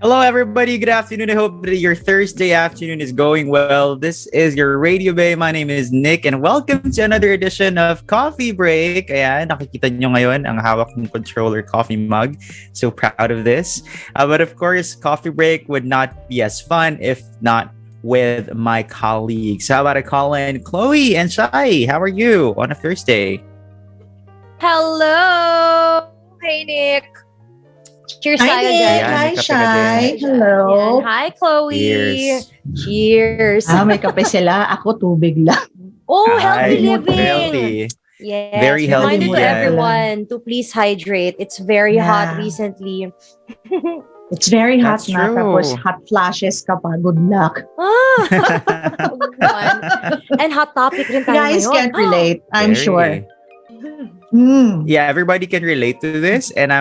Hello, everybody. Good afternoon. I hope that your Thursday afternoon is going well. This is your Radio Bay. My name is Nick, and welcome to another edition of Coffee Break. Ayan, nakikita nyo ngayon ang hawak ng controller coffee mug. So proud of this. But of course, Coffee Break would not be as fun if not with my colleagues. How about I call in Chloe and Shai? How are you on a Thursday? Hello! Hey, Nick! Cheers Hi, tayo Nick. dyan. Hi, may kape ka Shai. din. Hello. Yan. Hi, Chloe! Cheers. Cheers! May kape sila. Ako, tubig lang. Oh, Hi, healthy living! healthy. Yes. Very healthy Reminder to yan. everyone to please hydrate. It's very hot Yeah. recently. It's very hot That's na. true. Tapos hot flashes ka pa. Good luck. And hot topic rin tayo Guys ngayon. can't relate, I'm Very. sure. Mm. Yeah, everybody can relate to this, and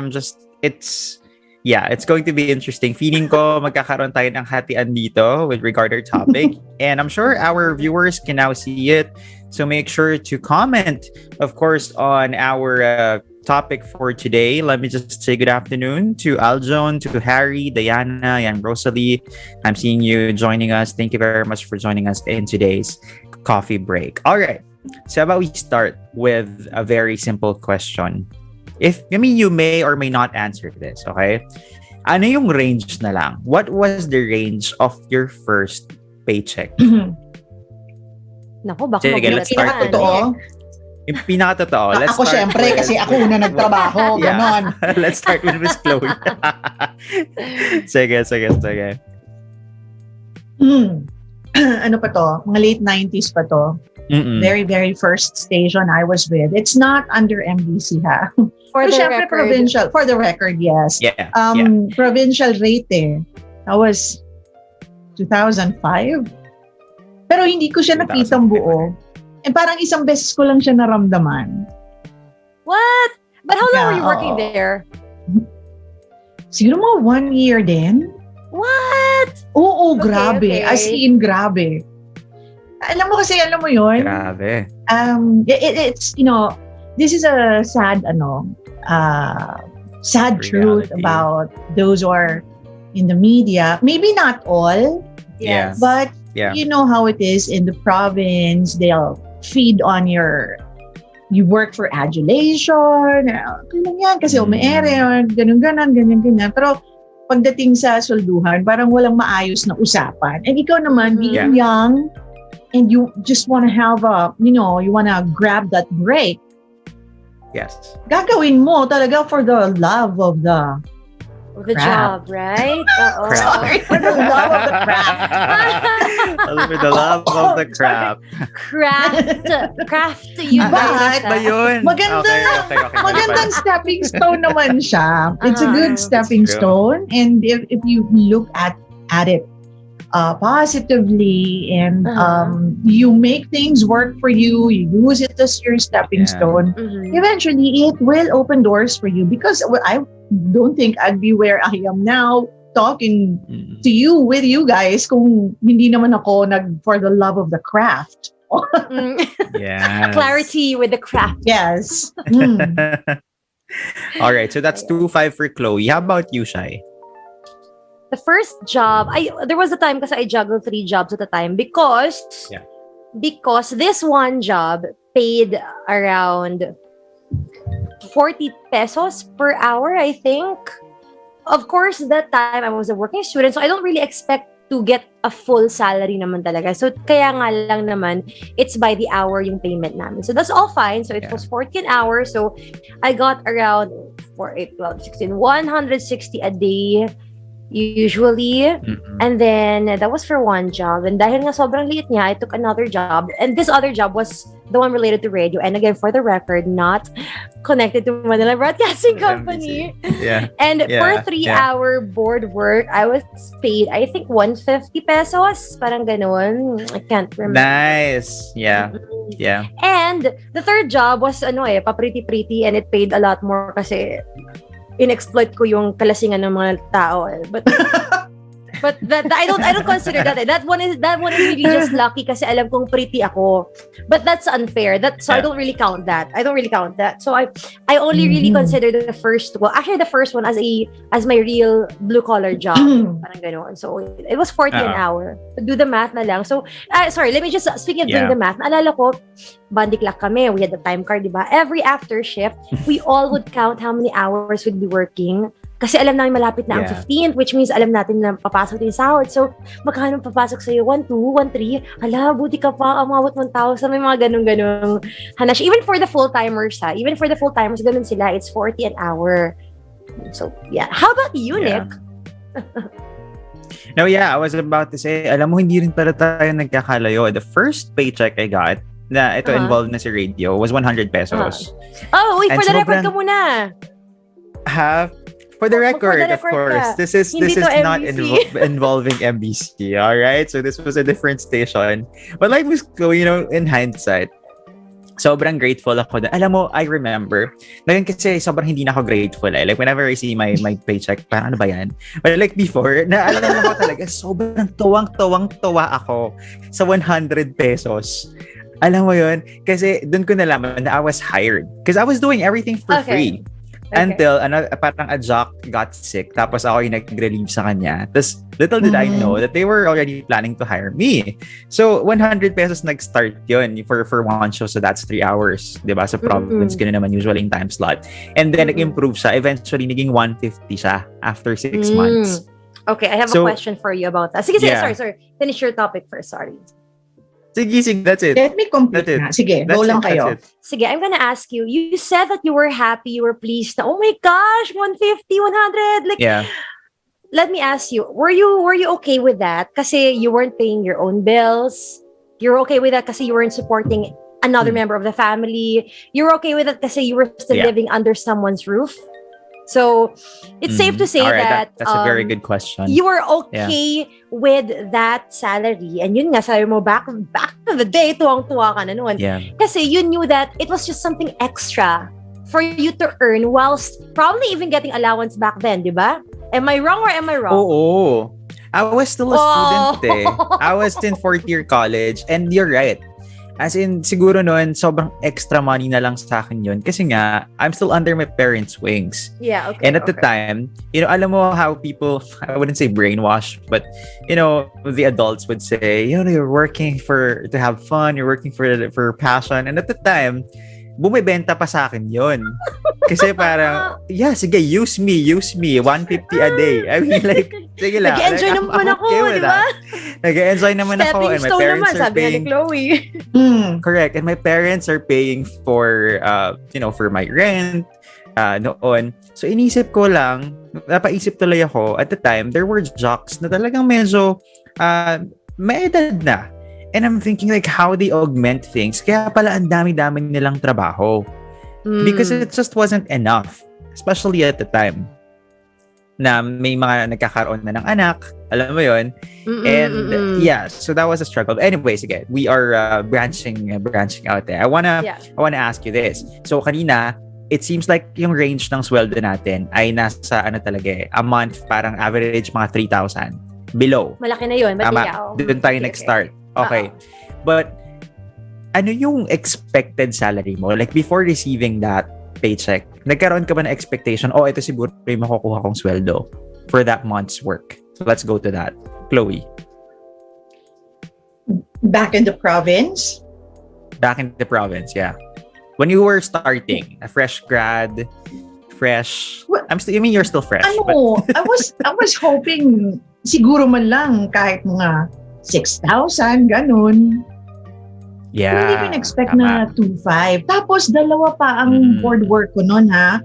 it's going to be interesting. Feeling ko magkakaroon tayo ng hatian dito with regard to our topic, and I'm sure our viewers can now see it. So make sure to comment, of course, on our topic for today. Let me just say good afternoon to Aljon, to Harry, Diana, and Rosalie. I'm seeing you joining us. Thank you very much for joining us in today's coffee break. All right. So how about we start with a very simple question? You may or may not answer this, okay? Ano yung range na lang? What was the range of your first paycheck? Naku, baka Sige, let's start with Totoo. Yung pinakatotoo. Let's Ako start syempre, with- kasi ako una nagtrabaho. Yeah. Ganon. Let's start with Miss Chloe. Sige. Ano pa to? Mga late 90s pa to. Mm-mm. Very, very first station I was with. It's not under MBC, ha? For Pero the syempre, record. provincial. For the record, yes. Yeah. Provincial rate eh. That was 2005. Pero hindi ko siya nakitang 2005. buo. And parang isang beses ko lang siya naramdaman. What? But how long were you Yeah, working oo. there? Siguro mga 1 year din. What? Oo, Okay, grabe. okay. As in, grabe. Alam mo yun? Grabe. It's, this is a sad, sad truth Reality. about those who are in the media. Maybe not all, Yeah. but Yeah. you know how it is in the province. They'll feed on you work for adulation. Kailan yan? Kasi umeere, ganyan. Pero pagdating sa swelduhan, parang walang maayos na usapan. And ikaw naman, being young, and you just want to have you want to grab that break, Yes. gagawin mo talaga for the love of the The Crap. job, right? Oo. Crap. Sorry, for the love of the crap. For the love of the crap. Craft you But- guys. Ba yun? Maganda. Okay. Magandang stepping stone naman siya. It's a good Uh-huh. stepping True. stone, and if you look at it positively, and you make things work for you, you use it as your stepping Yeah. stone, Mhm. eventually it will open doors for you, because I don't think I'd be where I am now talking Mm. to you, with you guys, kung hindi naman ako for the love of the craft. Mm. Yes. Clarity with the craft. Yes. All right, so that's 2-5 for Chloe. How about you, Shai? The first job, there was a time kasi I juggled 3 jobs at a time because this one job paid around 40 pesos per hour, I think. Of course, that time I was a working student, so I don't really expect to get a full salary naman talaga. So, kaya nga lang naman, it's by the hour yung payment namin. So, that's all fine. So, it was 14 hours. So, I got around 4, 8, 12, 16, 160 a day usually. Mm-mm. And then, that was for one job. And dahil nga sobrang liit niya, I took another job. And this other job was the one related to radio. And again, for the record, not connected to Manila Broadcasting Company. Yeah. And Yeah, for 3-hour board work, I was paid, I think, 150 pesos. Parang ganun. I can't remember. Nice. Yeah. Yeah. And the third job was, pa-pretty-pretty, and it paid a lot more kasi in-exploit ko yung kalasingan ng mga tao. But But I don't consider that. That one is really just lucky kasi alam kong pretty ako. But that's unfair. So I don't really count that. So I only really consider the first one. Actually, the first one as my real blue collar job. Parang ganoon. So it was 40 an hour. Do the math na lang. So sorry, let me just speaking of doing the math. Naalala ko, bandiklak kami. We had the time card, diba? Every after shift, we all would count how many hours we'd be working. Kasi alam namin malapit na ang 15th, which means alam natin na papasok din sahod. So, magkano papasok sa'yo? 1, 2, 1, 3. Hala, buti ka pa, umabot 1,000. May mga ganun-ganun hanash. Even for the full-timers, ganun sila. It's 40 an hour. So, yeah. How about you, Nick? No, I was about to say, alam mo, hindi rin pala tayo nagkakalayo. The first paycheck I got, na ito involved na si radio, was 100 pesos. Oh, wait, for the record ka muna. For the record, of course, this is not involving MBC, all right? So this was a different station. But like Miss Chloe, in hindsight, sobrang grateful ako. Alam mo, I remember, ngayon kasi sobrang hindi na ako grateful. Like whenever I see my paycheck, parang ano ba yan? But like before, naalala ko talaga, sobrang tuwang-tuwa ako sa 100 pesos. Alam mo yun? Kasi dun ko nalaman na I was hired. Because I was doing everything for free. Until parang a jock got sick, tapos ako yung nag-relieve sa kanya. Tapos little did I know that they were already planning to hire me. So 100 pesos nag-start yun for one show, so that's 3 hours, diba? Sa province, ganun naman usually in time slot. And then nag-improve siya, eventually naging 150 siya after 6 months. Okay, I have a question for you about that. Sige, sorry. Finish your topic first, sorry. Sige, that's it. Let me complete na. Sige, go lang kayo. Sige, I'm gonna ask you. You said that you were happy, you were pleased. Oh my gosh, 150, 100. Like, let me ask you, were you okay with that? Kasi you weren't paying your own bills. You're okay with that kasi you weren't supporting another member of the family. You're okay with that kasi you were still living under someone's roof. So, it's safe to say that's a very good question. You were okay with that salary. And yun nga, sabi mo, back in the day, tuwang-tuwa ka na noon. Yeah. Kasi you knew that it was just something extra for you to earn whilst probably even getting allowance back then, di ba? Am I wrong or am I wrong? Oo. I was still a student I was in 4th year college, and you're right. As in, siguro noon, sobrang extra money na lang sa akin yun. Kasi nga, I'm still under my parents' wings. Yeah, okay. And at the time, alam mo how people, I wouldn't say brainwash, but, the adults would say, you're working to have fun, you're working for passion. And at the time, bumibenta pa sa akin yun. Kasi parang, sige, use me, 150 a day. I mean, like, sige lang. Nag-enjoy naman ako, di ba? Nag-enjoy naman ako, and my parents are paying. Chloe. Correct. And my parents are paying for, for my rent, noon. So, inisip ko lang, napaisip tuloy ako, at the time, there were jocks na talagang medyo, may edad na. And I'm thinking like how they augment things. Kaya pala ang dami-dami nilang trabaho. Because it just wasn't enough. Especially at the time. Na may mga nagkakaroon na ng anak. Alam mo yun? So that was a struggle. Anyways, again, we are branching out there. I wanna ask you this. So kanina, it seems like yung range ng sweldo natin ay nasa a month, parang average mga 3,000. Below. Malaki na yun. Doon tayo nag-start. Okay. But ano yung expected salary mo? Like before receiving that paycheck, nagkaroon ka ba na expectation, ito siguro yung makukuha kong sweldo for that month's work? So let's go to that. Chloe. Back in the province? Back in the province, yeah. When you were starting, a fresh grad, you mean you're still fresh? But... I was hoping siguro man lang kahit mga 6,000, ganun. Yeah. Hindi ko in-expect na 2,500. Tapos, dalawa pa ang board work ko noon, ha?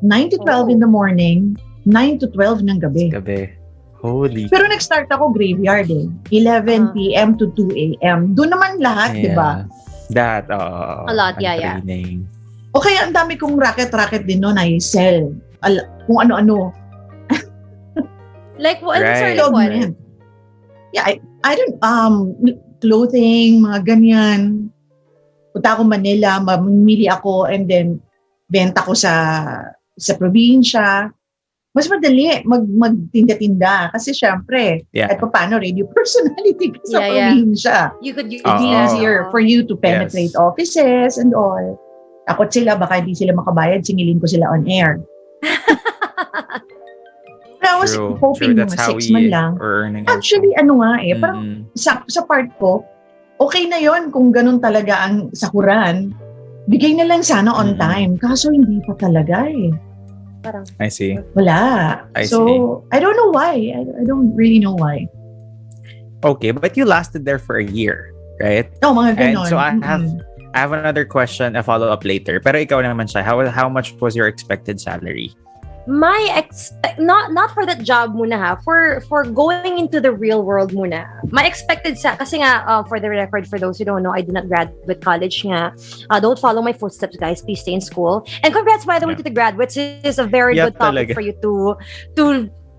9 to 12 in the morning, 9 to 12 ng gabi. Holy. Pero nag-start ako graveyard 11 p.m. to 2 a.m. Doon naman lahat, di ba? That, a lot, yeah. O kaya ang dami kong racket din noon ay sell. Kung ano-ano. Like, what? Sorry, like what? Yeah, I don't, clothing, mga ganyan. Punta ako Manila, mamimili ako, and then benta ko sa probinsya. mas madali magtinda-tinda. Kasi syempre, kahit pa paano, radio personality ka sa probinsya. You could use it's easier for you to penetrate offices and all. Takot sila, baka hindi sila makabayad, singilin ko sila on air. I was hoping mga 6 man lang. Actually, parang sa part ko, okay na yon kung ganun talaga ang sakuran. Bigay na lang sana on time. Kaso hindi pa talaga Parang, I see. Wala. I don't know why. I don't really know why. Okay, but you lasted there for a year, right? No, mga ganon. And so I have another question, a follow-up later. Pero ikaw naman siya, how much was your expected salary? Not for that job muna ha, for going into the real world muna. My expected kasi nga for the record, for those who don't know, I did not graduate college nga. Don't follow my footsteps, guys. Please stay in school. And congrats by the way to the graduates. Is a very good topic for you to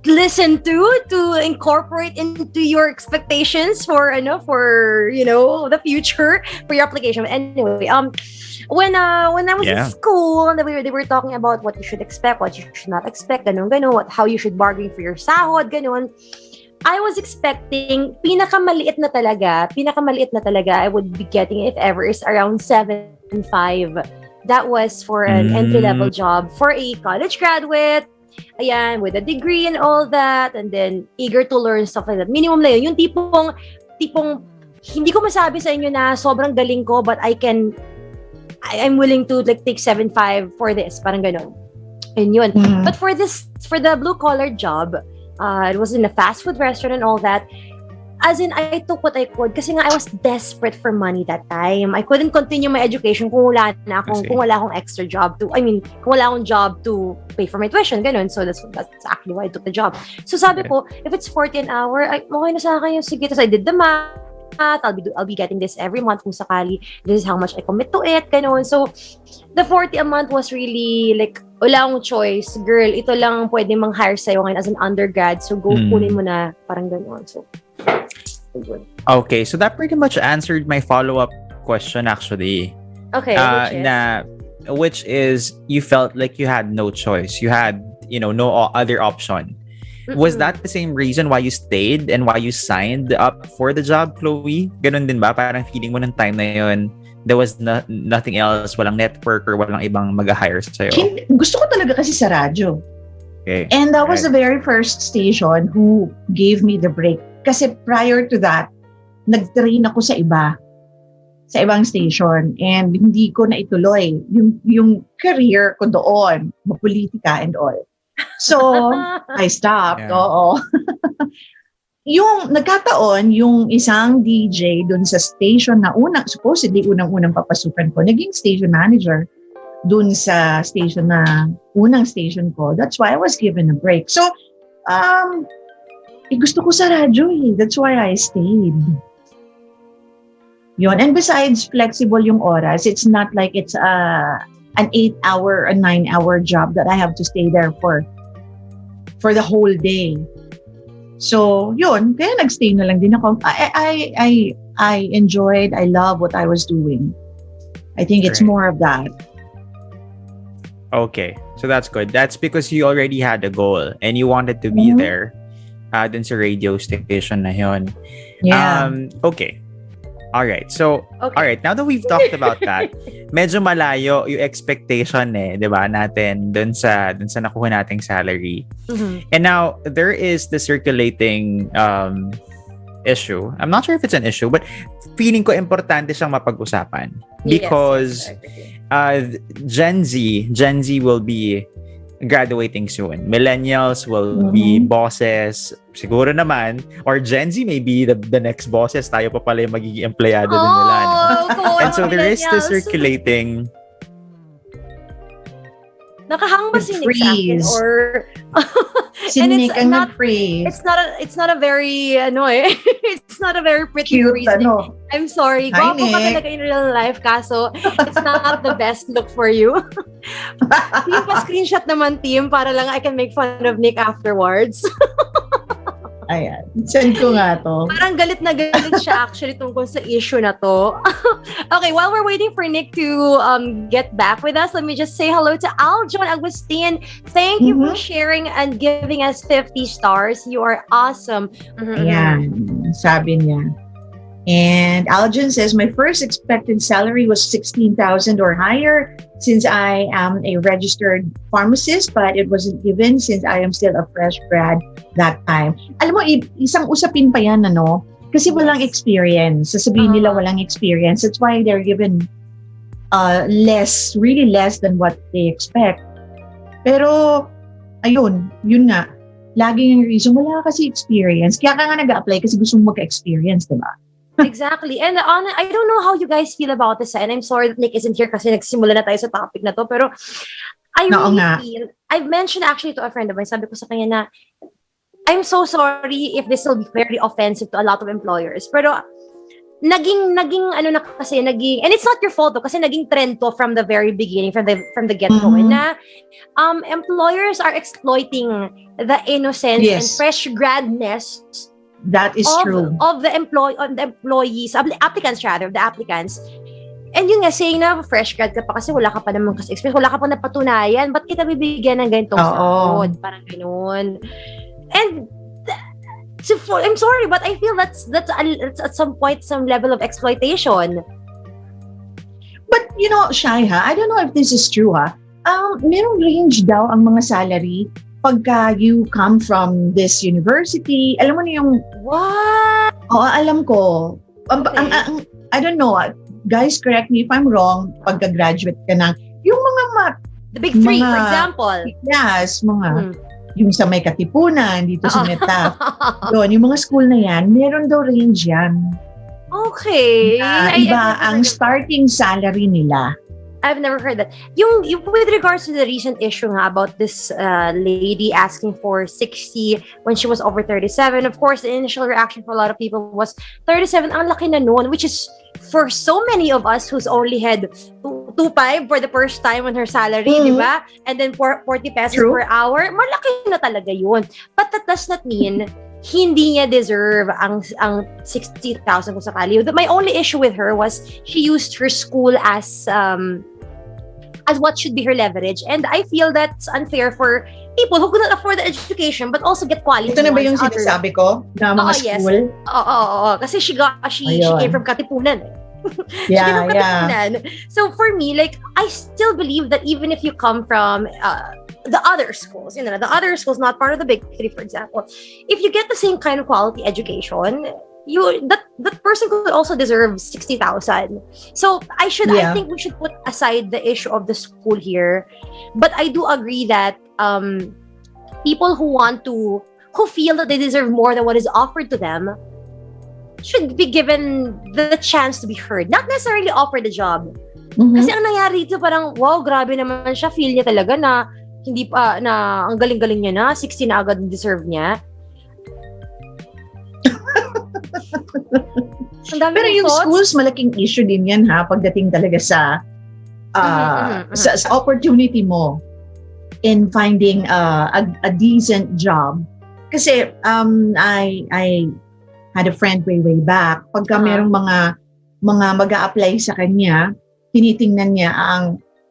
listen to incorporate into your expectations for the future for your application. Anyway, when I was in school, they were talking about what you should expect, what you should not expect, how you should bargain for your sahod, ganon. I was expecting pinakamaliit na talaga I would be getting, if ever, is around 7.5. That was for an entry-level job for a college graduate. Ayan, with a degree and all that, and then eager to learn stuff like that. Minimum na yun. Yung tipong hindi ko masabi sa inyo na sobrang galing ko, but I'm willing to take 7.5 for this. Parang ganon. And yun. But for the blue-collar job, it was in a fast food restaurant and all that. As in, I took what I could kasi nga I was desperate for money that time. I couldn't continue my education kung wala akong extra job kung wala akong job to pay for my tuition, ganun. So that's actually why I took the job. So sabi ko, if it's 40 an hour, okay na sa akin yung sige. Tapos I did the math. I'll be getting this every month kung sakali. This is how much I commit to it, ganun. So the 40 a month was really wala akong choice. Girl, ito lang pwede mang-hire sa'yo ngayon as an undergrad. So go kunin mo na, parang ganun. So okay, so that pretty much answered my follow-up question actually. Okay, which is you felt like you had no choice. You had, no other option. Was that the same reason why you stayed and why you signed up for the job, Chloe? Ganun din ba? Parang feeling mo ng time na yun, there was nothing else, walang network or walang ibang mag-hire sa'yo? Gusto ko talaga kasi sa radyo. Okay. And that was the very first station who gave me the break. Kasi prior to that, nag-train ako sa ibang station, and hindi ko na ituloy yung career ko doon, mapolitika and all. So, I stopped. Oo. Yung nagkataon, yung isang DJ dun sa station na supposedly unang papasukan ko, naging station manager dun sa station na unang station ko. That's why I was given a break. So, gusto ko sa radyo That's why I stayed. Yun. And besides, flexible yung oras. It's not like it's an 8-hour, a 9-hour job that I have to stay there for the whole day. So, yun. Kaya nagstay na lang din ako. I enjoyed, I love what I was doing. I think it's more of that. Okay. So that's good. That's because you already had a goal and you wanted to be there. Dun sa radio station na yun. Yeah. Okay. Alright. So, alright. Now that we've talked about that, medyo malayo yung expectation diba, natin dun sa nakuha nating salary. And now, there is the circulating issue. I'm not sure if it's an issue, but feeling ko importante siyang mapag-usapan. Because Gen Z will be graduating soon. Millennials will be bosses. Siguro naman. Or Gen Z may be the next bosses. Tayo pa pala yung magiging empleyado din nila. No? And so there is the circulating... Nakahang ba si Nick sa akin? Or... si Nick ang nag-freeze. It's not a very, it's not a very pretty cute, freeze. I'm sorry. Gwapo ka talaga in real life, kaso it's not the best look for you. Team, pa-screenshot naman, team, para lang I can make fun of Nick afterwards. Ayan. Send ko nga to. Parang galit na galit siya actually tungkol sa issue na to. Okay, while we're waiting for Nick to get back with us, let me just say hello to Aljon Agustin. Thank you for sharing and giving us 50 stars. You are awesome. Ayan. Sabi niya. And Aljon says, my first expected salary was 16,000 or higher since I am a registered pharmacist, but it wasn't given since I am still a fresh grad that time. Alam mo, isang usapin pa yan, ano? Kasi walang experience. Sasabihin nila walang experience. That's why they're given really less than what they expect. Pero, ayun, yun nga. Laging yung reason, wala kasi experience. Kaya ka nga nag-apply kasi gusto mong magka-experience, diba? Exactly. And I don't know how you guys feel about this, and I'm sorry that Nick isn't here kasi nagsimula na tayo sa topic na to, pero I really feel, I've mentioned actually to a friend of mine, sabi ko sa kanya na, I'm so sorry if this will be very offensive to a lot of employers, pero naging ano na kasi, and it's not your fault though, kasi naging trend to from the very beginning, from the get-go, na employers are exploiting the innocence and fresh gradness that is true. Of the employees, applicants rather, the applicants. And yun nga, saying na fresh grad ka pa kasi wala ka pa naman kasi experience, wala ka pa napatunayan, ba't kita bibigyan ng ganitong sahod? Parang ganun. And I'm sorry, but I feel that's at some point some level of exploitation. But you know, Shai, I don't know if this is true, merong range daw ang mga salary pagka you come from this university. Alam mo na yung... What? Oo, alam ko. I don't know. Guys, correct me if I'm wrong. Pagka-graduate ka na, yung mga... The big three, for example. Yes, mga... Yung sa may Katipunan, dito sa Meta. Doon, yung mga school na yan, meron daw range yan. Okay. Iba ang starting salary nila. I've never heard that. Yung with regards to the recent issue nga about this lady asking for 60 when she was over 37, of course, the initial reaction for a lot of people was 37, ang laki na noon, which is for so many of us who's only had 2.5 for the first time on her salary, di ba? And then 40 pesos per hour, malaki na talaga yun. But that does not mean hindi niya deserve ang 60,000 kung sakali. My only issue with her was she used her school as what should be her leverage. And I feel that's unfair for people who cannot afford the education but also get quality. Ito na ba yung sinasabi ko? Na mga school? Yes. Oo. Kasi she came from Katipunan. Yeah. So for me, like, I still believe that even if you come from the other schools, the other schools not part of the big three, for example, if you get the same kind of quality education, that person could also deserve 60,000. So I think we should put aside the issue of the school here, but I do agree that people who feel that they deserve more than what is offered to them should be given the chance to be heard, not necessarily offered the job. Kasi ang nangyari dito parang, wow, grabe naman siya, feel niya talaga na hindi pa, na ang galing-galing niya na, 60 na agad deserve niya. Pero yung schools, malaking issue din yan pagdating talaga sa sa opportunity mo in finding a decent job. Kasi I had a friend way back, pagka merong mga mag-a-apply sa kanya, tinitingnan niya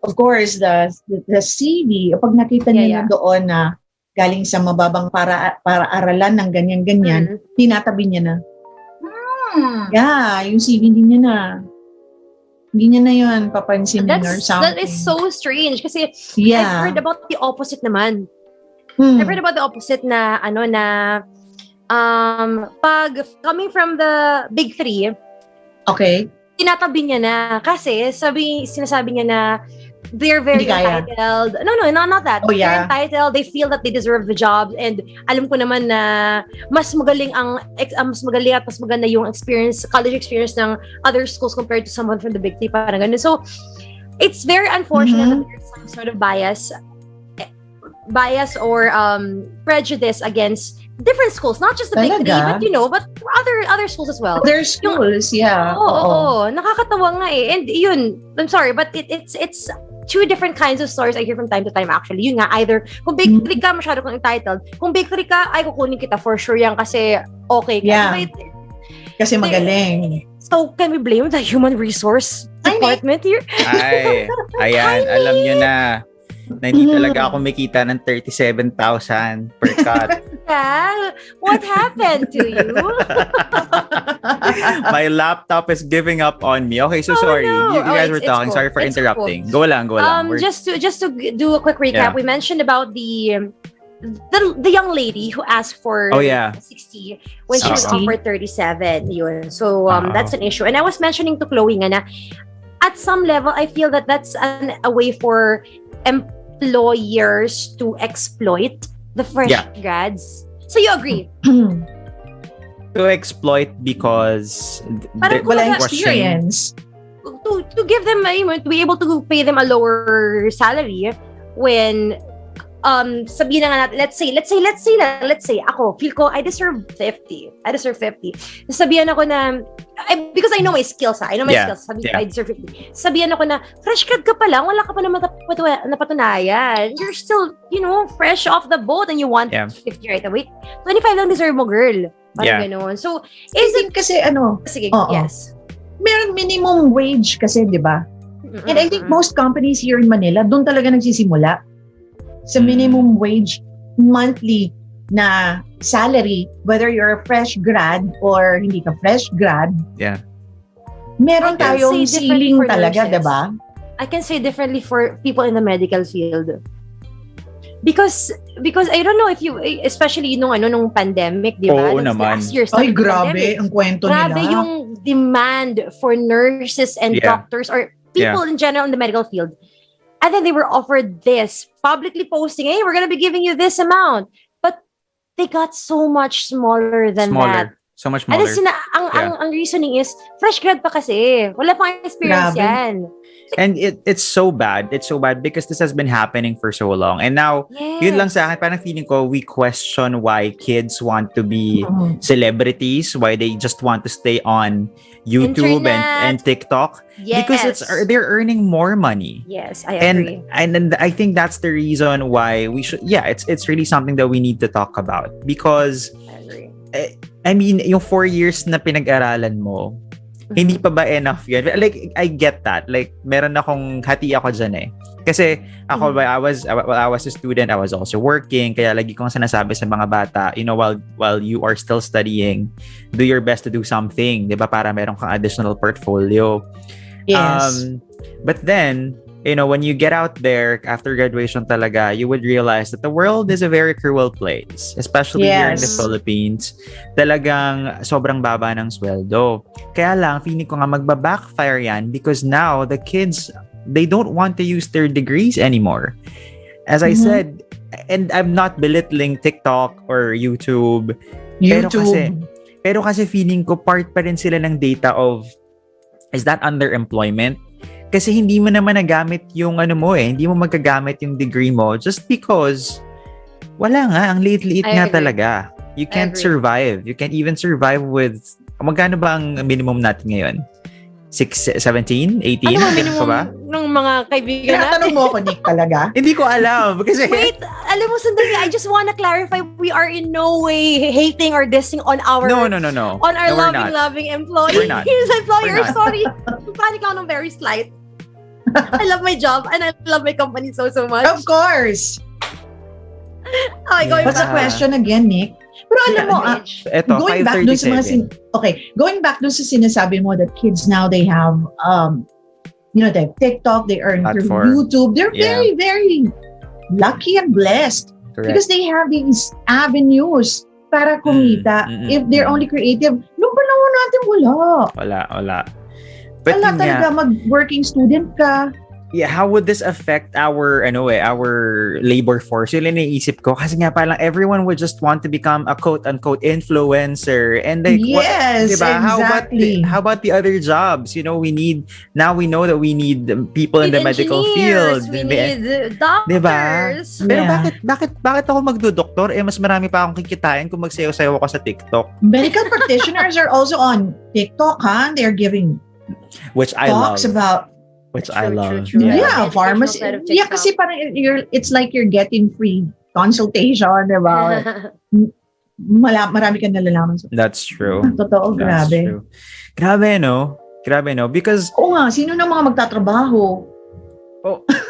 of course, the CV, pag nakita niya na doon na galing sa mababang para-aralan ng ganyan-ganyan, tinatabi niya na. Yeah, yung CV hindi niya na yun papansinin or something. That is so strange kasi I've heard about the opposite naman. I've heard about the opposite na pag coming from the big three, tinatabi niya na kasi sinasabi niya na they're very entitled. No, not that. They're entitled. They feel that they deserve the job. And alam ko naman na mas magaling at mas maganda yung college experience ng other schools compared to someone from the big three. Parang ganun. So, it's very unfortunate that there's some sort of bias or prejudice against different schools, not just the big three, but other schools as well. Other schools, Oo, nakakatawa nga eh. And yun, I'm sorry, but it's two different kinds of stories I hear from time to time actually. Yun nga, either kung bakery ka, masyado kang entitled. Kung bakery ka, ay kukunin kita for sure yan kasi okay ka. Yeah. Diba? Kasi magaling. So, can we blame the human resource department here? Ay, ayan, alam nyo na hindi talaga ako kumikita ng 37,000 per cut. Yeah. What happened to you? My laptop is giving up on me. Okay, so sorry. No. You guys were It's talking. cool. Sorry for It's interrupting. cool. Go lang. Just to do a quick recap, we mentioned about the young lady who asked for 60 when she was 60. offered 37. Yun. So that's an issue. And I was mentioning to Chloe nga na at some level, I feel that that's a way for employers to exploit the fresh grads. So you agree? To exploit because Parang Walang question. experience. To give them to be able to pay them a lower salary when sabihin na nga natin, let's say ako feel ko I deserve 50. Sabihan ako na because I know my skills, I know my skills. I deserve 50. Sabihan ako na fresh grad ka pa lang, wala ka pa naman napatunayan. You're still, fresh off the boat and you want 50 right away. 25 lang deserve mo, girl. Parang gano'n. So, is it kasi sige, yes. Meron minimum wage kasi, di ba? And I think most companies here in Manila, doon talaga nagsisimula. Sa minimum wage monthly na salary, whether you're a fresh grad or hindi ka fresh grad, meron tayong ceiling talaga, diba? I can say differently for people in the medical field. Because I don't know if you, especially nung pandemic, di ba? Oo naman. Last year, ay, grabe ang kwento nila. Grabe yung demand for nurses and doctors or people in general in the medical field. And then they were offered this, publicly posting, hey, we're gonna be giving you this amount. But they got so much smaller than that. So much smaller. And ang reasoning is, fresh grad pa kasi. Wala pang experience yan. And it's so bad. It's so bad because this has been happening for so long. And now, yun lang sa akin, parang feeling ko, we question why kids want to be celebrities, why they just want to stay on YouTube and TikTok. Yes. Because they're earning more money. Yes, I agree. And I think that's the reason why we should, it's really something that we need to talk about. Because, I agree. I mean, yung 4 years na pinag-aralan mo, hindi pa ba enough yun? Like, I get that. Like, meron akong hati ako dyan eh. Kasi ako, I was a student, I was also working. Kaya lagi kong sinasabi sa mga bata, while you are still studying, do your best to do something. Di ba? Para meron kang additional portfolio. Yes. But then, when you get out there after graduation talaga, you would realize that the world is a very cruel place. Especially here in the Philippines. Talagang sobrang baba ng sweldo. Kaya lang, feeling ko nga magba-backfire yan because now the kids, they don't want to use their degrees anymore. As I said, and I'm not belittling TikTok or YouTube. Pero kasi feeling ko part pa rin sila ng data of, is that underemployment? Kasi hindi mo naman nagamit yung hindi mo magagamit yung degree mo just because wala nga, ang liit-liit nga talaga. You can't survive. You can't even survive with, magkano ba ang minimum natin ngayon? 17? 18? Ano ba minimum ng mga kaibigan natin? Tinatanong mo ako, Nick, talaga? Hindi ko alam. Kasi wait, alam mo, sandali, I just wanna clarify, we are in no way hating or dissing on our No. on our loving employees. Employers, sorry. Panic ako ng very slight. I love my job and I love my company so much. Of course. Okay, going What's the back. question again, Nick? Pero alam mo, eto, going back dun sa mga going back dun sa sinasabi mo that kids now, they have they have TikTok, they earn through YouTube. They're very, very lucky and blessed. Correct. Because they have these avenues para kumita. If they're only creative, nung panahon natin wala. But wala talaga, mag-working student ka. Yeah, how would this affect our labor force? Yun yung naisip ko. Kasi nga parang everyone would just want to become a quote-unquote influencer. And like, yes, diba? Exactly. How about the other jobs? We know that we need people in the medical field. We need doctors. Diba? Pero bakit ako magdodoktor? Mas marami pa akong kikitain kung magsayaw-sayaw ako sa TikTok. Medical practitioners are also on TikTok, huh? They're giving which I love. Talks about which I love. True. Yeah, The pharmacy. educational side of Yeah, TikTok. kasi parang it's like you're getting free consultation, di ba? Marami kang nalalaman. That's true. Totoo, That's grabe. true. Grabe, no? Grabe, no? Because, Oo nga, sino na mga magtatrabaho?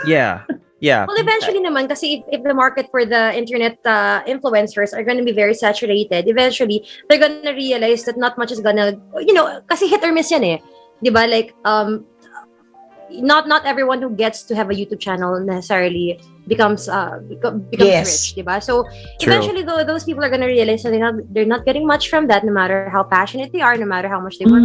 yeah. Well, eventually naman, kasi if the market for the internet influencers are going to be very saturated, eventually, they're going to realize that not much is going to, kasi hit or miss yan eh. Diba? Like, not everyone who gets to have a YouTube channel necessarily becomes Yes. rich, diba? So, True. eventually, those people are going to realize that they're not getting much from that, no matter how passionate they are, no matter how much they work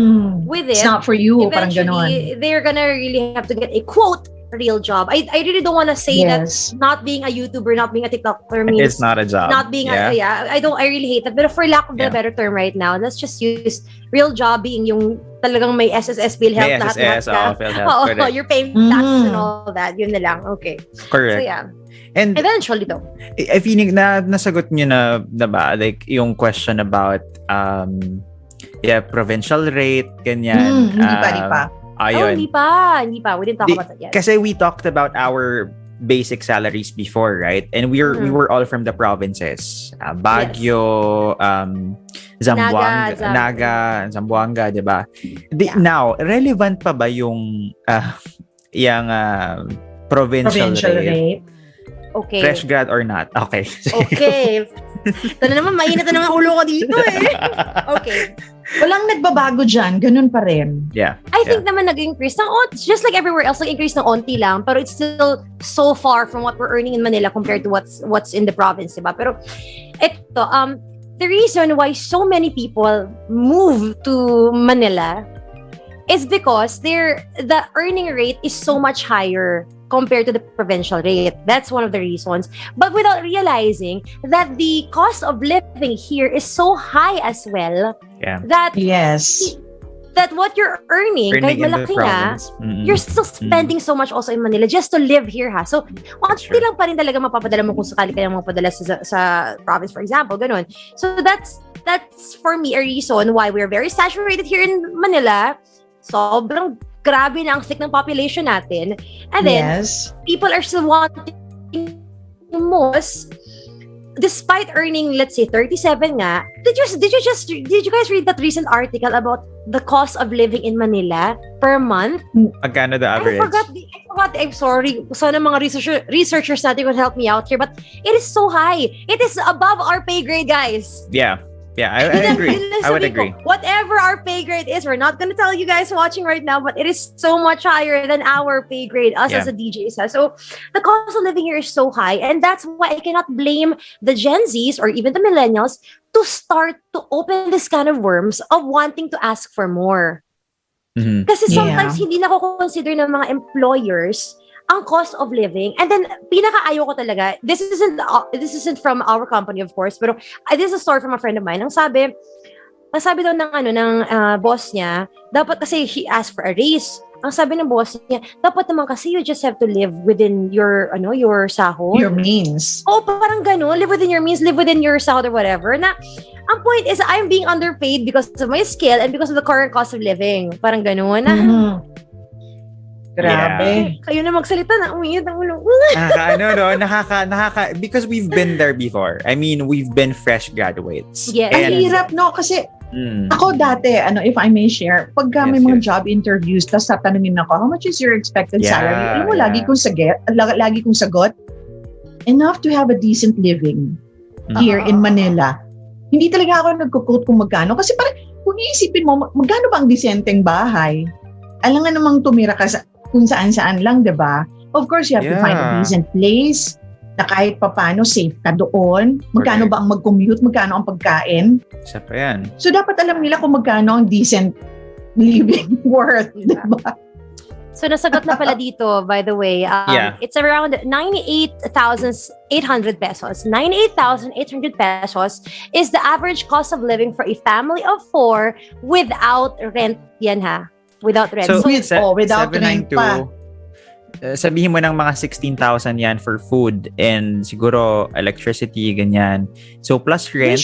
with it. It's not for you, parang ganon. Eventually, they're going to really have to get a quote real job. I really don't want to say that not being a YouTuber, not being a TikToker means it's not a job. not being I really hate that. But for lack of a better term right now, let's just use real job being yung talagang may SSS, PhilHealth, May SSS, PhilHealth. Oh, you're paying taxes and all that. Yun na lang. Okay. Correct. So yeah. And Eventually though. I feeling na nasagot nyo na ba? Like yung question about provincial rate, ganyan. Hindi pa. Ayun. Hindi pa. We didn't talk about that yet. Kasi we talked about our basic salaries before, right? And we were all from the provinces. Baguio, Zamboanga, diba? Now, relevant pa ba yung provincial rate? Okay. Fresh grad or not? Okay. Okay. Ito na naman, mainit na naman ulo ko dito eh. Okay. Walang nagbabago dyan, ganun pa rin. Yeah. I think naman nag-increase ng onti. Just like everywhere else, nag-increase ng onti lang. Pero it's still so far from what we're earning in Manila compared to what's in the province, diba? Pero ito, the reason why so many people move to Manila is because the earning rate is so much higher compared to the provincial rate. That's one of the reasons. But without realizing that the cost of living here is so high as well, that what you're earning kahit malaki na, you're still spending so much also in Manila just to live here ha. So, onti lang pa rin talaga mapapadala mo kung sakali ka lang mapapadala sa province, for example, ganun. So, that's for me a reason why we're very saturated here in Manila. Sobrang grabe na ang thick ng population natin. And then, people are still wanting most, despite earning, let's say, 37 nga. Did you guys read that recent article about the cost of living in Manila per month? Magkano the average? I forgot. I'm sorry. Sana mga researchers natin would help me out here. But it is so high. It is above our pay grade, guys. Yeah, I agree. I would agree. Whatever our pay grade is, we're not going to tell you guys watching right now, but it is so much higher than our pay grade, us as a DJ. So the cost of living here is so high, and that's why I cannot blame the Gen Zs or even the millennials to start to open this kind of worms of wanting to ask for more. Kasi sometimes hindi na ko consider ng mga employers ang cost of living. And then, pinaka-ayaw ko talaga, this isn't from our company, of course, pero this is a story from a friend of mine. Ang sabi daw ng boss niya, dapat kasi he asked for a raise. Ang sabi ng boss niya, dapat naman kasi you just have to live within your sahod. Your means. Oh, parang ganun. Live within your means, live within your sahod or whatever. Na, ang point is, I'm being underpaid because of my skill and because of the current cost of living. Parang ganun. Grabe. Kayo na magsalita na umiinit ang ulo. Nakaka because we've been there before. I mean, we've been fresh graduates. Yes. Ang hirap, no? Kasi ako dati, if I may share, pagka may mga job interviews, tapos tatanungin ako, how much is your expected salary? Alam mo, lagi kong sagot, enough to have a decent living here in Manila. Hindi talaga ako nagko-quote kung magkano. Kasi parang, kung iisipin mo, magkano ba ang disenteng bahay? Alam nga namang tumira ka kung saan-saan lang, diba? Of course, you have to find a decent place na kahit papano safe ka doon. Magkano ba ang mag-commute? Magkano ang pagkain? Isa pa yan. So, dapat alam nila kung magkano ang decent living worth, diba? So, nasagot na pala dito, by the way. It's around 98,800 pesos. 98,800 pesos is the average cost of living for a family of 4 without rent. Yan ha. Without rent. So, without rent pa. Sabihin mo ng mga 16,000 yan for food and siguro electricity, ganyan. So, plus rent.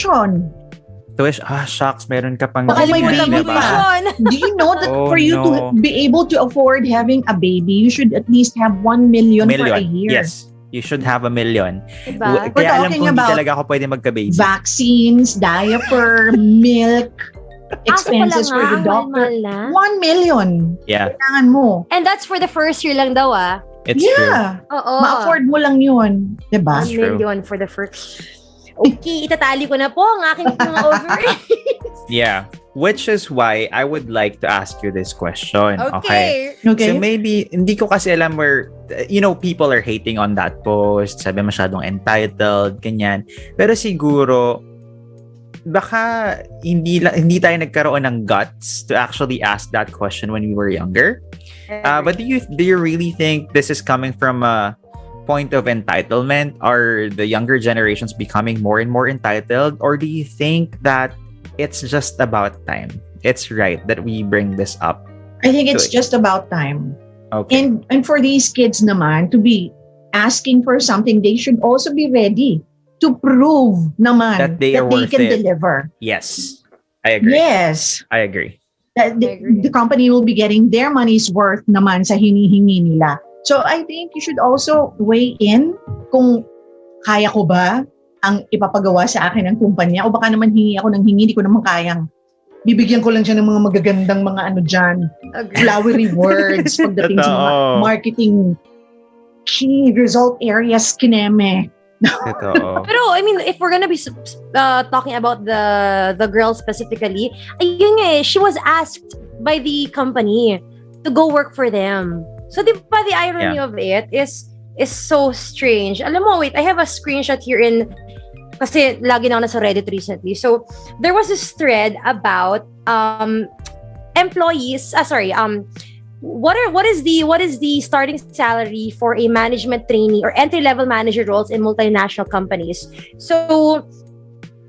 Shucks, meron ka pang Nakalimutan mo pa. Do you know that for you to be able to afford having a baby, you should at least have 1 million for a year? Yes. You should have 1 million. Diba? Kaya alam ko hindi talaga ako pwede magka-baby. Vaccines, diaper, milk, expenses for the doctor. 1 million. Yeah. Kailangan mo. And that's for the first year lang daw It's true. Oo. Ma-afford mo lang yun. Diba? 1 million for the first. Okay, itatali ko na po ang aking mga ovaries. Yeah. Which is why I would like to ask you this question. Okay. So maybe, hindi ko kasi alam where, people are hating on that post. Sabi masyadong entitled, ganyan. Pero siguro, baka hindi tayo nagkaroon ng guts to actually ask that question when we were younger. But do you really think this is coming from a point of entitlement? Are the younger generations becoming more and more entitled? Or do you think that it's just about time? It's right that we bring this up. I think it's just about time. Okay. And for these kids naman to be asking for something, they should also be ready to prove naman that they can deliver. Yes. I agree. Yes. I agree. That the company will be getting their money's worth naman sa hinihingi nila. So I think you should also weigh in kung kaya ko ba ang ipapagawa sa akin ng kumpanya o baka naman hingi ako ng hingi, hindi ko naman kayang. Bibigyan ko lang siya ng mga magagandang mga dyan, flowery words pagdating sa mga marketing key result areas kineme. Pero I mean, if we're gonna be talking about the girl specifically, she was asked by the company to go work for them. So the irony of it is so strange. Alam mo, wait, I have a screenshot here kasi lagi na ako nasa Reddit recently. So there was this thread about employees. What is the starting salary for a management trainee or entry-level manager roles in multinational companies? So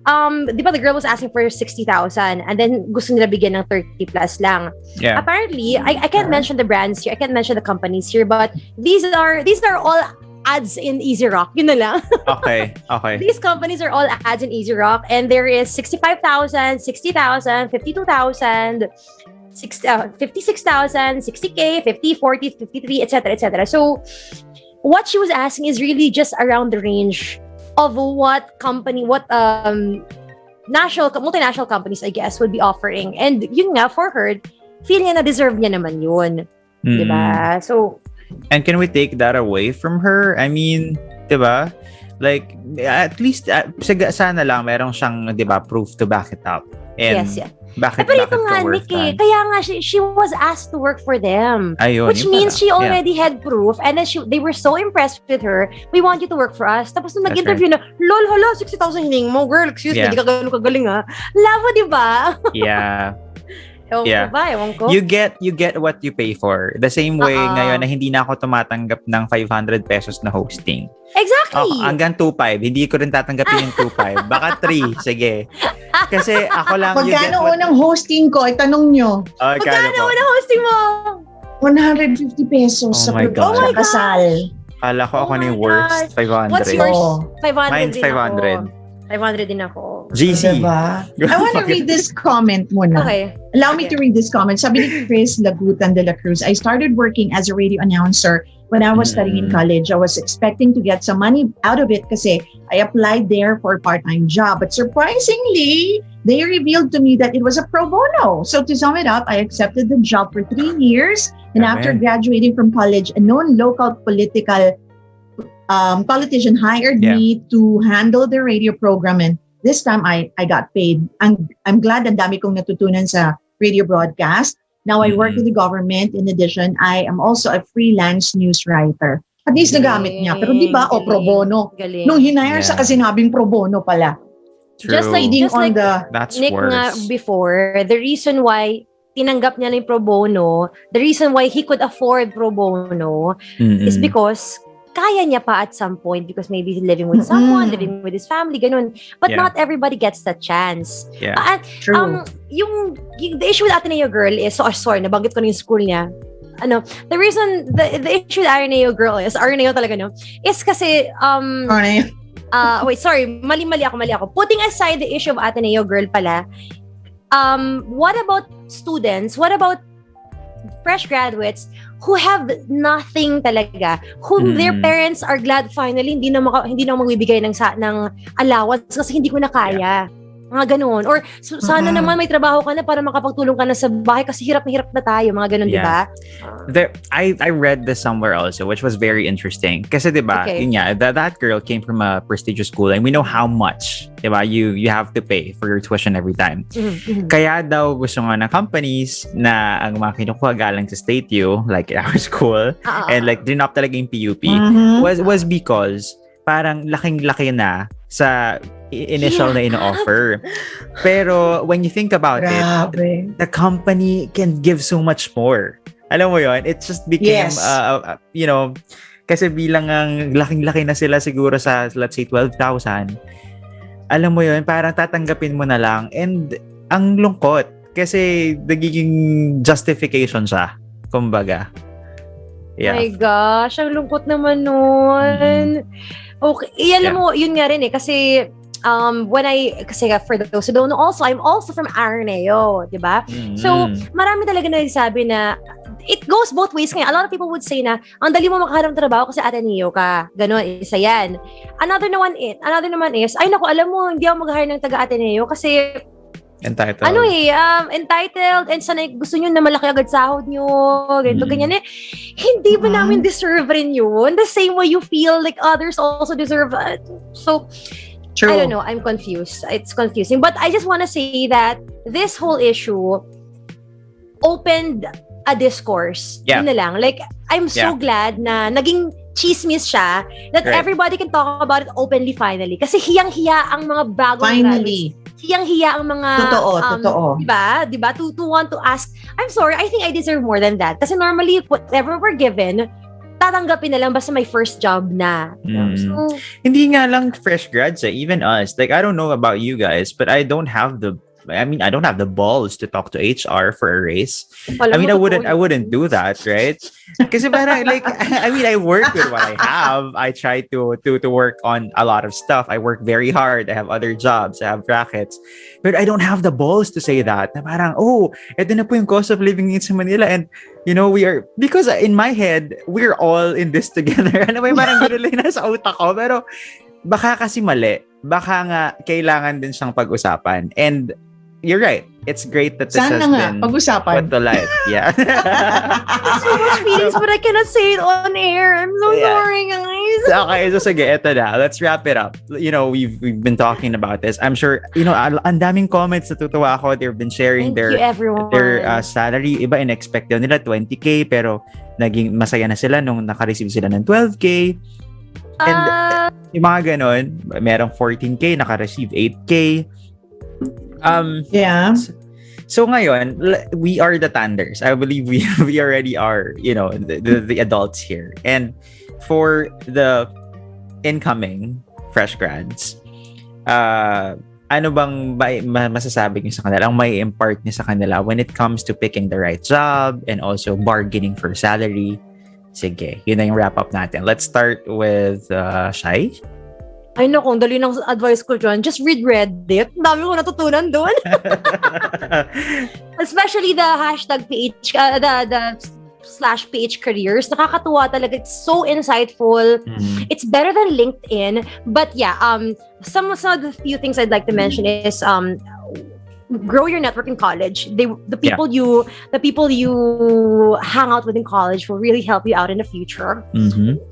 di ba the girl was asking for 60,000 and then gusto nila bigyan ng 30 plus lang. Yeah. Apparently, I can't mention the brands here, I can't mention the companies here, but these are all ads in Easy Rock. Yun na lang. Okay. These companies are all ads in Easy Rock, and there is 65,000, 60,000, 52,000, 56,000, 60K, 50, 40, 53, etc., etc. So what she was asking is really just around the range of what multinational companies, I guess, would be offering. And yun nga, for her, feeling niya na deserve niya naman yun. Diba? So, and can we take that away from her? I mean, diba? Like, at least, sana lang meron siyang, diba, proof to back it up. And yes. Bakit pero ito nga, worth Nick, kaya nga she was asked to work for them. Ayun, which means she already had proof, and then they were so impressed with her. We want you to work for us. Tapos nung nag-interview na, lol, hala, 60,000 hining mo, girl, excuse me, di ka ganun kagaling ha. Labo, di ba? Yeah. Ewan ko. You get what you pay for. The same way ngayon na hindi na ako tumatanggap ng 500 pesos na hosting. Exactly. Hanggang 2.5. Hindi ko rin tatanggapin yung 2.5. Baka 3. Sige. Kasi ako lang magkano unang hosting ko? Itanong nyo. Magkano unang hosting mo? 150 pesos sa kasal. Kala ko ako na yung worst. 500. What's yours? 500 Mine's 500. 500 din ako. GC. Diba? I want to read this comment muna. Okay. Allow me to read this comment. Sabi ni Chris Lagutan de la Cruz, I started working as a radio announcer when I was studying in college. I was expecting to get some money out of it kasi I applied there for a part-time job. But surprisingly, they revealed to me that it was a pro bono. So to sum it up, I accepted the job for 3 years. And after graduating from college, a known local politician hired me to handle the radio program, and this time I got paid. I'm glad ang dami kong natutunan sa radio broadcast. Now I work with the government. In addition, I am also a freelance news writer. At least nagamit niya. Pero di ba, pro bono. Galing. Nung hinire sa kasinabing pro bono pala. True. Just like That's Nick worse. nga before, the reason why tinanggap niya na yung pro bono, the reason why he could afford pro bono is because kaya niya pa at some point because maybe he's living with someone, living with his family, ganun. But not everybody gets that chance. Yeah. True. The issue with Ateneo girl is, sorry, nabanggit ko na yung school niya. The reason, the issue with Ateneo girl is, Ateneo talaga, no? Is kasi, wait, sorry, mali ako. Putting aside the issue of Ateneo girl pala, what about students? What about fresh graduates who have nothing talaga, whom their parents are glad finally hindi na magbibigay ng allowance kasi hindi ko na kaya. Mga ganun. Or sana naman may trabaho ka na para makapagtulong ka na sa bahay kasi hirap na tayo. Mga ganun, di ba? I read this somewhere also, which was very interesting. Kasi di ba, yun nga, that girl came from a prestigious school and we know how much, di ba, you have to pay for your tuition every time. Kaya daw gusto nga ng companies na ang mga kinukuha galing sa State U, like our school, and like dinop talaga yung PUP, was because parang laking-laki na sa initial na ino-offer. Pero when you think about it, the company can give so much more. Alam mo yon, it just became, you know, kasi bilang ang laking-laki na sila siguro sa, let's say, 12,000. Alam mo yon, parang tatanggapin mo na lang. And ang lungkot, kasi nagiging justification siya, kumbaga. Yeah. My gosh, ang lungkot naman nun. Okay, alam mo, yun nga rin kasi kasi for those who don't know, also, I'm also from Araneo, di ba? So, marami talaga nagsasabi na it goes both ways ngayon. A lot of people would say na, ang dali mo makahanap ng trabaho kasi Ateneo ka. Ganon, isa yan. Another naman is, ay naku, alam mo, hindi ako mag-hire ng taga-Ateneo kasi entitled. Entitled and sana gusto nyo na malaki agad sahod nyo, ganito, ganyan eh. Hindi ba namin deserve rin yun? The same way you feel like others also deserve it. So, true. I don't know, I'm confused. It's confusing. But I just want to say that this whole issue opened a discourse. Yun na lang. Like, I'm so glad na naging chismis siya that everybody can talk about it openly finally. Kasi hiyang-hiya ang mga bagong finally. Hiyang-hiya ang mga totoo. Diba? To want to ask, I'm sorry, I think I deserve more than that. Kasi normally, whatever we're given, tatanggapin na lang basta may first job na. So, hindi nga lang fresh grads, even us. Like, I don't know about you guys, but I don't have the balls to talk to HR for a raise. I wouldn't do that, right? Kasi parang like, I work with what I have. I try to work on a lot of stuff. I work very hard. I have other jobs. I have brackets. But I don't have the balls to say that. Na parang, eto na po yung cost of living in Manila. And, you know, because in my head, we're all in this together. Ano ba yung parang gano'n lang nasa utak ko. Pero baka kasi mali. Baka nga kailangan din siyang pag-usapan. And you're right. It's great that this has been put to light. Yeah. So much feelings, but I cannot say it on air. I'm so sorry, guys. Okay, so sige, eto na. Let's wrap it up. You know, we've been talking about this. I'm sure, you know, ang daming comments natutuwa ako. They've been sharing their salary. Iba in-expect nila 20K, pero naging masaya na sila nung naka-receive sila ng 12K. And yung mga ganon, merong 14K, naka-receive 8K. So ngayon, we are the tanders. I believe we already are, you know, the adults here. And for the incoming fresh grads, ano bang masasabi niyo sa kanila? Ang may impart niyo sa kanila when it comes to picking the right job and also bargaining for salary? Sige, yun na yung wrap-up natin. Let's start with Shai. Ay naku, ang dali ng advice ko dyan. Just read Reddit. Ang dami ko natutunan doon. Especially the hashtag PH, the /PH careers. Nakakatuwa talaga. It's so insightful. It's better than LinkedIn. But yeah, some of the few things I'd like to mention is grow your network in college. The people you hang out with in college will really help you out in the future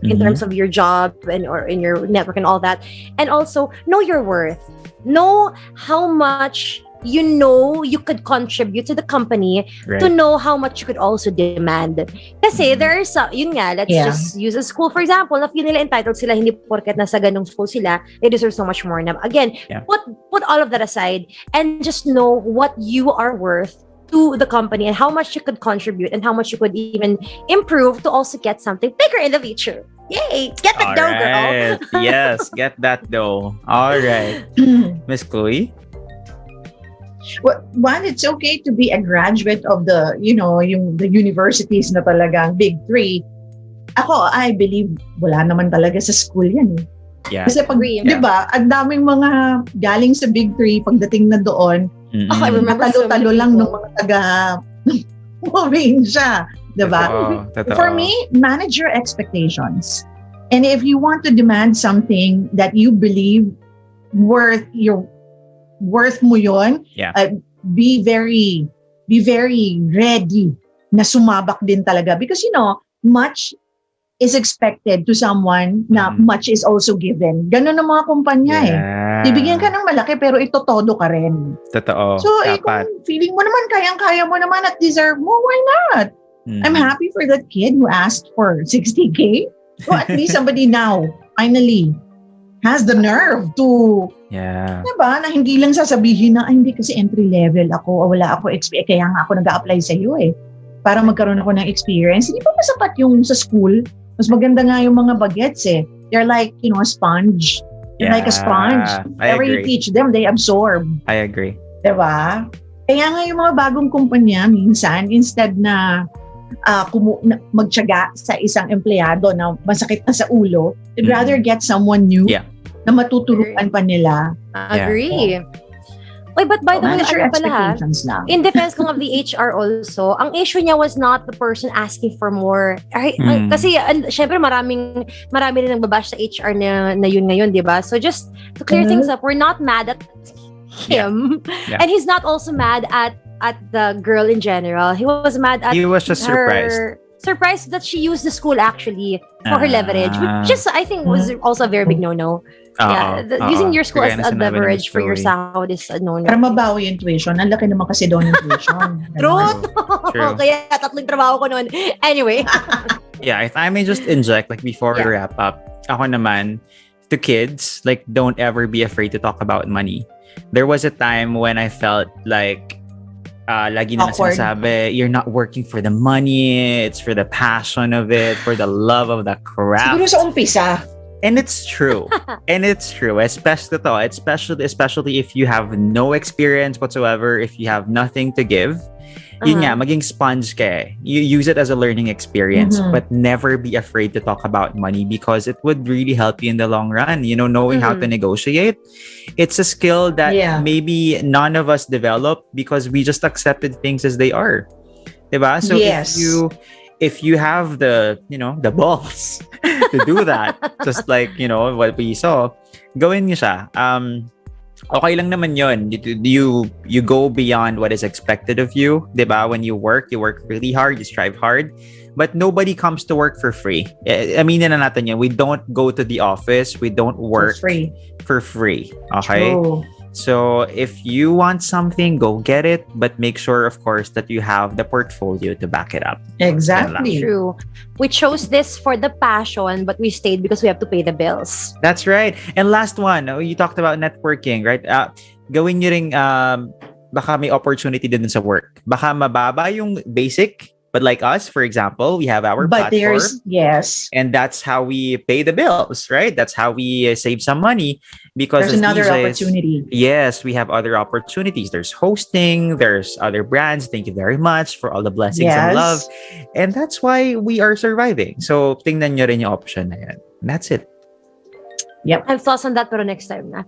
in terms of your job or in your network and all that. And also know your worth. Know how much you could contribute to the company, to know how much you could also demand. Kasi there's let's just use a school for example. Na feel nila entitled sila, hindi porket nasa ganung school sila, they deserve so much more. Again, put all of that aside and just know what you are worth to the company and how much you could contribute and how much you could even improve to also get something bigger in the future. Yay! Get that dough, girl! Yes, get that dough. All right. Miss Chloe? Well, one, it's okay to be a graduate of the universities na talagang big three. Ako, I believe wala naman talaga sa school yan. Yeah. Kasi pag, Agree. di ba, ang daming mga galing sa Big Three, pagdating na doon, Oh, I remember so talo-talo many lang ng people. mga taga probinsya. Di ba? Totoo. For me, manage your expectations. And if you want to demand something that you believe worth mo yun, be very ready na sumabak din talaga. Because, much is expected to someone na much is also given. Ganun ang mga kumpanya Bibigyan ka ng malaki pero ito todo ka rin. Totoo. So, kung feeling mo naman, kayang-kaya mo naman at deserve mo, why not? I'm happy for that kid who asked for 60K. So at least somebody now, finally, has the nerve to, diba, na hindi lang sasabihin na, hindi kasi entry level ako, o wala ako experience, kaya nga ako nag-a-apply sa iyo para magkaroon ako ng experience. Hindi pa masapat yung sa school. Mas maganda nga yung mga bagets They're like, a sponge. They're like a sponge. Whatever you teach them, they absorb. I agree. Diba? Kaya nga yung mga bagong kumpanya, minsan, instead na magtiyaga sa isang empleyado na masakit na sa ulo, they'd rather get someone new na matuturuan pa nila. Agree. Wait, but by the way, Manage your expectations lang. In defense lang of the HR also, ang issue niya was not the person asking for more. Kasi, syempre, marami rin nagbabash sa HR na yun ngayon, di ba? So just to clear things up, we're not mad at him. And he's not also mad at the girl in general. He was mad at He was just surprised that she used the school actually for her leverage, which just I think was also a very big no-no. Using your school as a leverage for your sahod is a no-no. Para mabawi yung tuition. Ang laki naman kasi doon yung tuition. True. Kaya tatlong trabaho ko noon. Anyway. If I may just inject, before we wrap up, ako naman, to kids, don't ever be afraid to talk about money. There was a time when I felt like lagi na sinasabi, you're not working for the money, it's for the passion of it, for the love of the craft. Siguro sa umpisa. And it's true. Especially if you have no experience whatsoever, if you have nothing to give. Yun nga, maging sponge ka You use it as a learning experience, but never be afraid to talk about money because it would really help you in the long run. Knowing how to negotiate. It's a skill that maybe none of us develop because we just accepted things as they are. Diba? So if you have the balls to do that, just like, what we saw, gawin niyo siya. Okay lang naman yun. You go beyond what is expected of you. Diba? When you work really hard, you strive hard. But nobody comes to work for free. Aminin na natin yun. We don't go to the office. We don't work for free. Okay? True. So if you want something, go get it. But make sure, of course, that you have the portfolio to back it up. Exactly. True. We chose this for the passion, but we stayed because we have to pay the bills. That's right. And last one, you talked about networking, right? Gawin nyo ring, baka may opportunity din sa work. Baka mababa yung basic, but like us, for example, we have our platform. And that's how we pay the bills, right? That's how we save some money. Because there's another opportunity. Yes, we have other opportunities. There's hosting, there's other brands. Thank you very much for all the blessings and love. And that's why we are surviving. So, tingnan nyo rin yung option na yan. And that's it. Yep. I have thoughts on that pero next time na.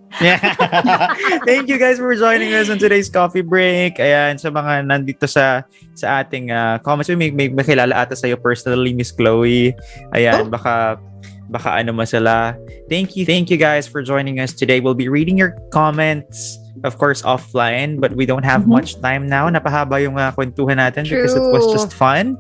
Thank you guys for joining us on today's coffee break. Ayan, sa mga nandito sa ating comments. May makilala ata sa'yo personally, Miss Chloe. Ayan, baka ano masala. Thank you guys for joining us today. We'll be reading your comments, of course, offline, but we don't have much time now. Napahaba yung kwentuhan natin because it was just fun.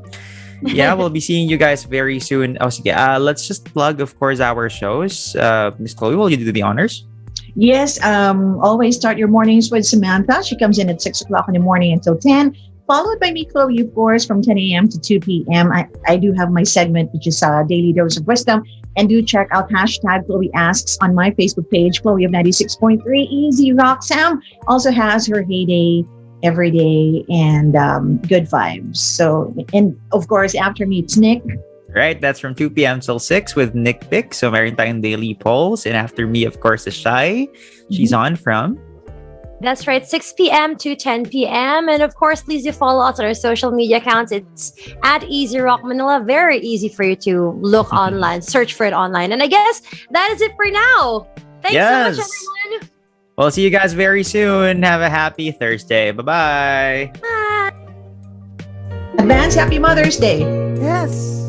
We'll be seeing you guys very soon. Let's just plug, of course, our shows. Miss Chloe, will you do the honors? Yes, always start your mornings with Samantha. She comes in at 6 o'clock in the morning until 10. Followed by me, Chloe, of course, from 10 a.m. to 2 p.m. I do have my segment, which is Daily Dose of Wisdom. And do check out hashtag Chloe Asks on my Facebook page, Chloe of 96.3. Easy Rock. Sam also has her heyday every day and good vibes. So, and of course, after me, it's Nick. Right, that's from 2 p.m. till 6 with Nick Pick. So, meron tayong daily polls. And after me, of course, is Shai. She's on from That's right, 6 p.m. to 10 p.m. And of course, please do follow us on our social media accounts. It's at Easy Rock Manila. Very easy for you to look online, search for it online. And I guess that is it for now. Thanks so much, everyone. We'll see you guys very soon. Have a happy Thursday. Bye-bye. Bye. Advance Happy Mother's Day. Yes.